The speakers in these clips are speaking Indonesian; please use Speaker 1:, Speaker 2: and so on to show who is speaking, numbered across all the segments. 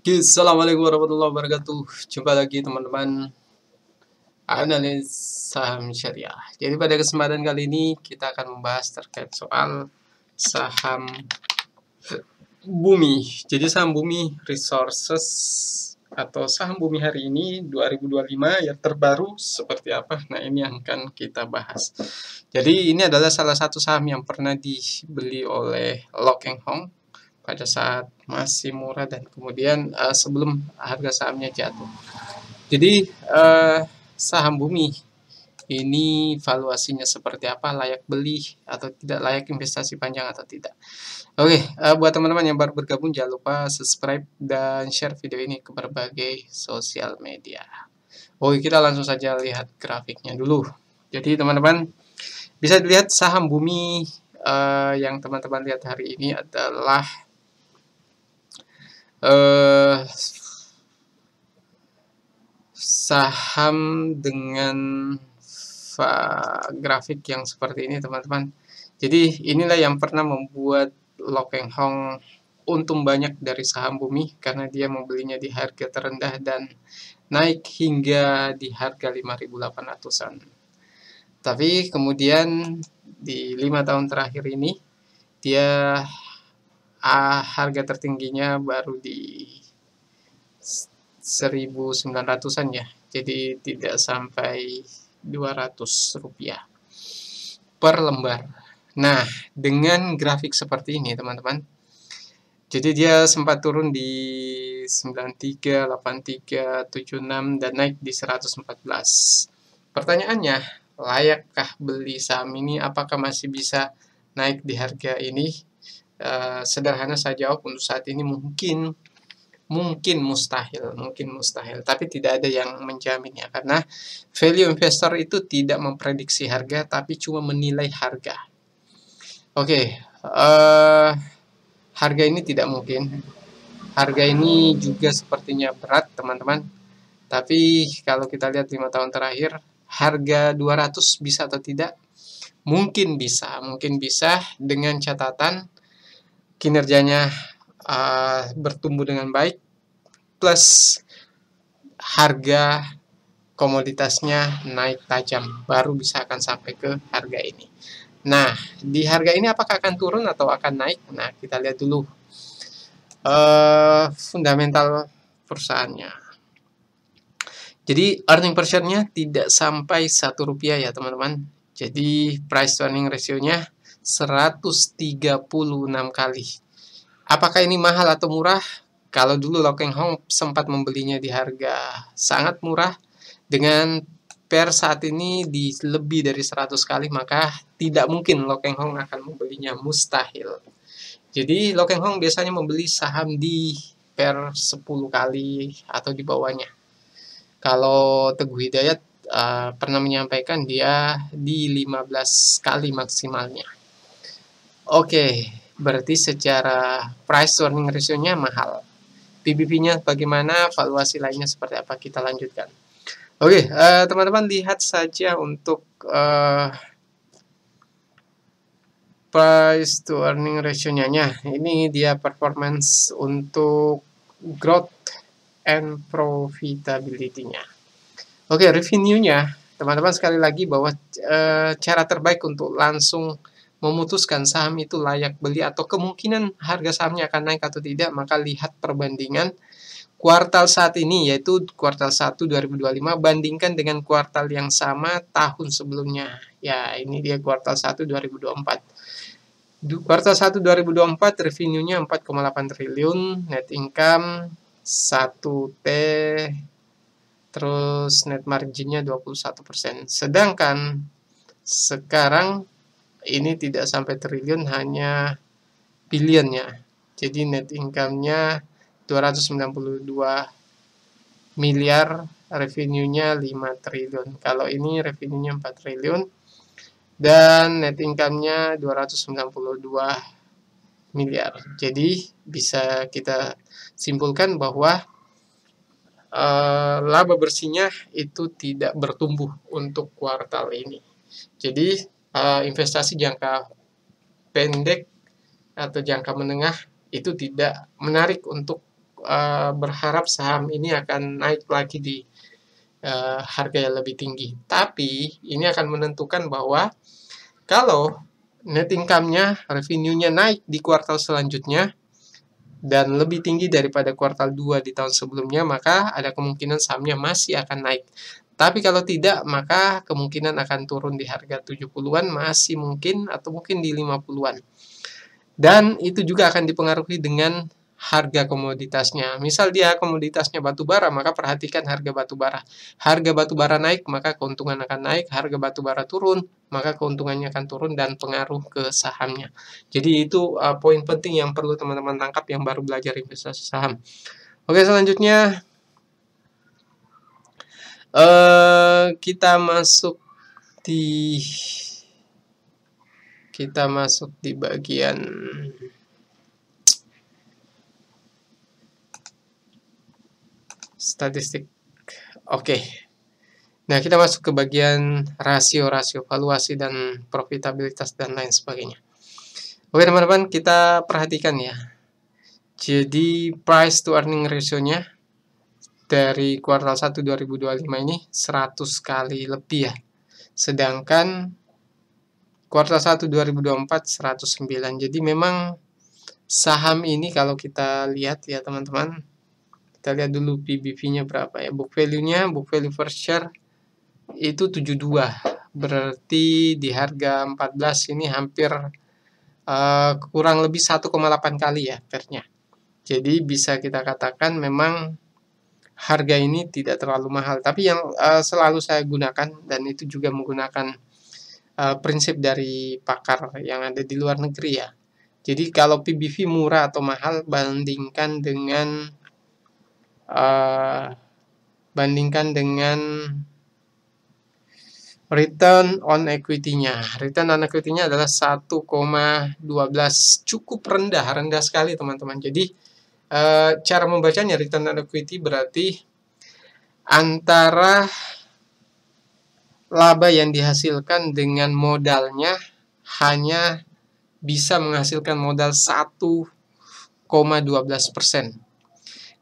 Speaker 1: Assalamualaikum warahmatullahi wabarakatuh. Jumpa lagi teman-teman analis saham syariah. Jadi pada kesempatan kali ini kita akan membahas terkait soal saham Bumi. Jadi saham Bumi Resources atau saham Bumi hari ini 2025 yang terbaru seperti apa? Nah, ini yang akan kita bahas. Jadi ini adalah salah satu saham yang pernah dibeli oleh Lock Hong pada saat masih murah dan kemudian sebelum harga sahamnya jatuh. Jadi saham Bumi ini valuasinya seperti apa, layak beli atau tidak, layak investasi panjang atau tidak. Oke, buat teman-teman yang baru bergabung jangan lupa subscribe dan share video ini ke berbagai sosial media. Oke, kita langsung saja lihat grafiknya dulu. Jadi teman-teman bisa dilihat saham Bumi yang teman-teman lihat hari ini adalah saham dengan grafik yang seperti ini teman-teman. Jadi inilah yang pernah membuat Lock Hong untung banyak dari saham Bumi karena dia membelinya di harga terendah dan naik hingga di harga 5.800-an. Tapi kemudian di 5 tahun terakhir ini dia harga tertingginya baru di 1.900-an ya. Jadi tidak sampai 200 rupiah per lembar. Nah, dengan grafik seperti ini teman-teman, jadi dia sempat turun di 93, 83, 76 dan naik di 114. Pertanyaannya, layakkah beli saham ini? Apakah masih bisa naik di harga ini? Sederhana saya jawab, untuk saat ini mungkin mustahil, tapi tidak ada yang menjaminnya karena value investor itu tidak memprediksi harga tapi cuma menilai harga. Oke, harga ini tidak mungkin. Harga ini juga sepertinya berat, teman-teman. Tapi kalau kita lihat 5 tahun terakhir, harga 200 bisa atau tidak? Mungkin bisa dengan catatan kinerjanya bertumbuh dengan baik, plus harga komoditasnya naik tajam, baru bisa akan sampai ke harga ini. Nah, di harga ini apakah akan turun atau akan naik? Nah, kita lihat dulu fundamental perusahaannya. Jadi earning per share-nya tidak sampai Rp1 ya teman-teman. Jadi price to earning ratio-nya 136 kali. Apakah ini mahal atau murah? Kalau dulu Lock Hong sempat membelinya di harga sangat murah, dengan per saat ini di lebih dari 100 kali, maka tidak mungkin Lock Hong akan membelinya, mustahil. Jadi Lock Hong biasanya membeli saham di per 10 kali atau di bawahnya. Kalau Teguh Hidayat pernah menyampaikan dia di 15 kali maksimalnya. Oke, berarti secara price to earning ratio-nya mahal. PBB-nya bagaimana, valuasi lainnya seperti apa, kita lanjutkan. Oke, teman-teman lihat saja untuk price to earning ratio-nya. Ini dia performance untuk growth and profitability-nya. Oke, revenue-nya, teman-teman sekali lagi bahwa cara terbaik untuk langsung memutuskan saham itu layak beli atau kemungkinan harga sahamnya akan naik atau tidak, maka lihat perbandingan kuartal saat ini, yaitu kuartal 1 2025 bandingkan dengan kuartal yang sama tahun sebelumnya. Ya, ini dia kuartal 1 2024. Kuartal 1 2024 revenue-nya 4,8 triliun, net income 1T, terus net margin-nya 21%. Sedangkan sekarang ini tidak sampai triliun, hanya billion-nya. Jadi net income-nya 292 miliar, revenue-nya 5 triliun. Kalau ini revenue-nya 4 triliun dan net income-nya 292 miliar. Jadi bisa kita simpulkan bahwa laba bersihnya itu tidak bertumbuh untuk kuartal ini. Jadi investasi jangka pendek atau jangka menengah itu tidak menarik untuk berharap saham ini akan naik lagi di harga yang lebih tinggi. Tapi ini akan menentukan bahwa kalau net income-nya, revenue-nya naik di kuartal selanjutnya dan lebih tinggi daripada kuartal 2 di tahun sebelumnya, maka ada kemungkinan sahamnya masih akan naik. Tapi kalau tidak, maka kemungkinan akan turun di harga 70-an masih mungkin, atau mungkin di 50-an. Dan itu juga akan dipengaruhi dengan harga komoditasnya. Misal dia komoditasnya batu bara, maka perhatikan harga batu bara. Harga batu bara naik, maka keuntungan akan naik. Harga batu bara turun, maka keuntungannya akan turun dan pengaruh ke sahamnya. Jadi itu poin penting yang perlu teman-teman tangkap yang baru belajar investasi saham. Oke, selanjutnya kita masuk di bagian statistik. Oke. Nah, kita masuk ke bagian rasio-rasio valuasi dan profitabilitas dan lain sebagainya. Oke, teman-teman, kita perhatikan ya. Jadi, price to earning ratio-nya dari kuartal 1 2025 ini 100 kali lebih ya. Sedangkan kuartal 1 2024 109. Jadi memang saham ini kalau kita lihat ya teman-teman, kita lihat dulu PBV-nya berapa ya. Book value-nya, book value per share itu 72. Berarti di harga 14 ini hampir kurang lebih 1,8 kali ya pernya. Jadi bisa kita katakan memang harga ini tidak terlalu mahal. Tapi yang selalu saya gunakan, dan itu juga menggunakan prinsip dari pakar yang ada di luar negeri ya. Jadi kalau PBV murah atau mahal, bandingkan dengan return on equity-nya. Return on equity-nya adalah 1,12. Cukup rendah sekali teman-teman. Jadi cara membacanya return on equity berarti antara laba yang dihasilkan dengan modalnya hanya bisa menghasilkan modal 1,12%.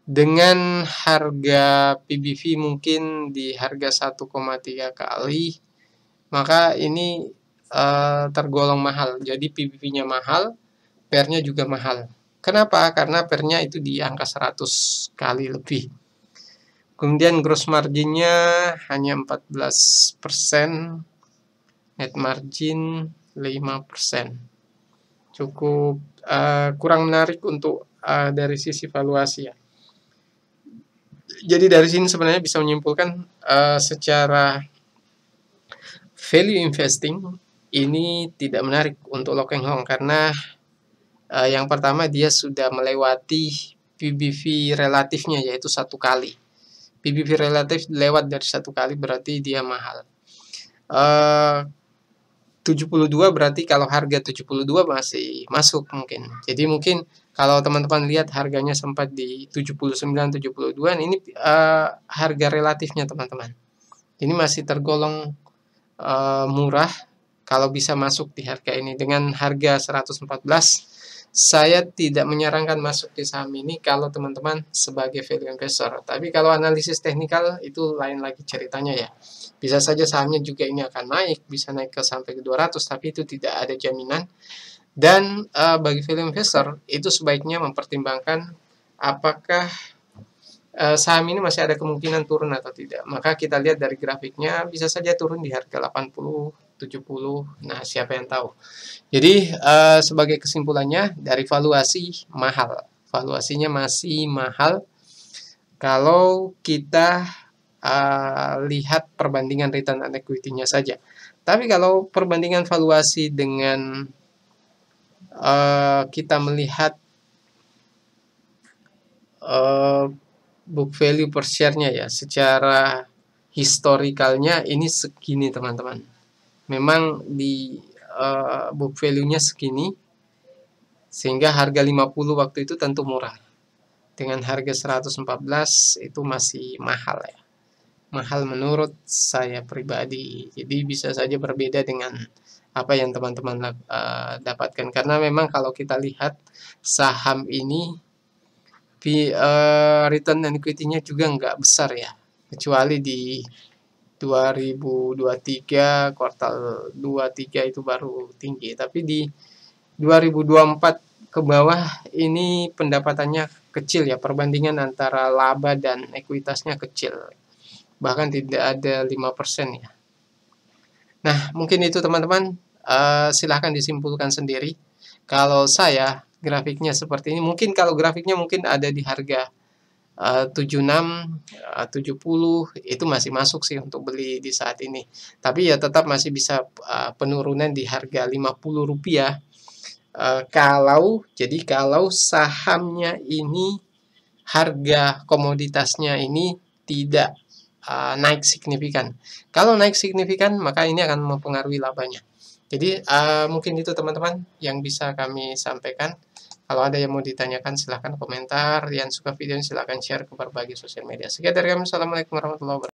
Speaker 1: Dengan harga PBV mungkin di harga 1,3 kali, maka ini tergolong mahal. Jadi PBV-nya mahal, PER-nya juga mahal. Kenapa? Karena PER-nya itu di angka 100 kali lebih. Kemudian gross margin-nya hanya 14%, net margin 5%. Cukup kurang menarik untuk dari sisi valuasi ya. Jadi dari sini sebenarnya bisa menyimpulkan secara value investing ini tidak menarik untuk Lok Heng Hong karena yang pertama dia sudah melewati PBV relatifnya yaitu 1 kali. PBV relatif lewat dari 1 kali berarti dia mahal. 72 berarti kalau harga 72 masih masuk mungkin. Jadi mungkin kalau teman-teman lihat harganya sempat di 79-72, ini harga relatifnya teman-teman. Ini masih tergolong murah kalau bisa masuk di harga ini. Dengan harga 114, saya tidak menyarankan masuk di saham ini kalau teman-teman sebagai value investor. Tapi kalau analisis teknikal itu lain lagi ceritanya ya. Bisa saja sahamnya juga ini akan naik, bisa naik ke sampai ke 200, tapi itu tidak ada jaminan. Dan bagi value investor itu sebaiknya mempertimbangkan apakah saham ini masih ada kemungkinan turun atau tidak. Maka kita lihat dari grafiknya bisa saja turun di harga 80, 70. Nah, siapa yang tahu. Jadi sebagai kesimpulannya dari valuasi mahal. Valuasinya masih mahal kalau kita lihat perbandingan return on equity-nya saja. Tapi kalau perbandingan valuasi dengan kita melihat book value per share-nya ya, secara historikalnya ini segini teman-teman. Memang di book value-nya segini, sehingga harga 50 waktu itu tentu murah. Dengan harga 114 itu masih mahal ya. Mahal menurut saya pribadi. Jadi bisa saja berbeda dengan apa yang teman-teman dapatkan. Karena memang kalau kita lihat saham ini return on equity-nya juga nggak besar ya, kecuali di 2023 kuartal 23 itu baru tinggi, tapi di 2024 ke bawah ini pendapatannya kecil ya, perbandingan antara laba dan ekuitasnya kecil, bahkan tidak ada 5% ya. Nah, mungkin itu teman-teman, silahkan disimpulkan sendiri. Kalau saya grafiknya seperti ini, mungkin kalau grafiknya mungkin ada di harga 76, 70 itu masih masuk sih untuk beli di saat ini. Tapi ya tetap masih bisa penurunan di harga Rp50. Kalau sahamnya ini harga komoditasnya ini tidak naik signifikan. Kalau naik signifikan maka ini akan mempengaruhi labanya. Jadi mungkin itu teman-teman yang bisa kami sampaikan. Kalau ada yang mau ditanyakan silahkan komentar. Yang suka video ini silahkan share ke berbagai sosial media. Sekian dari kami. Assalamualaikum warahmatullahi wabarakatuh.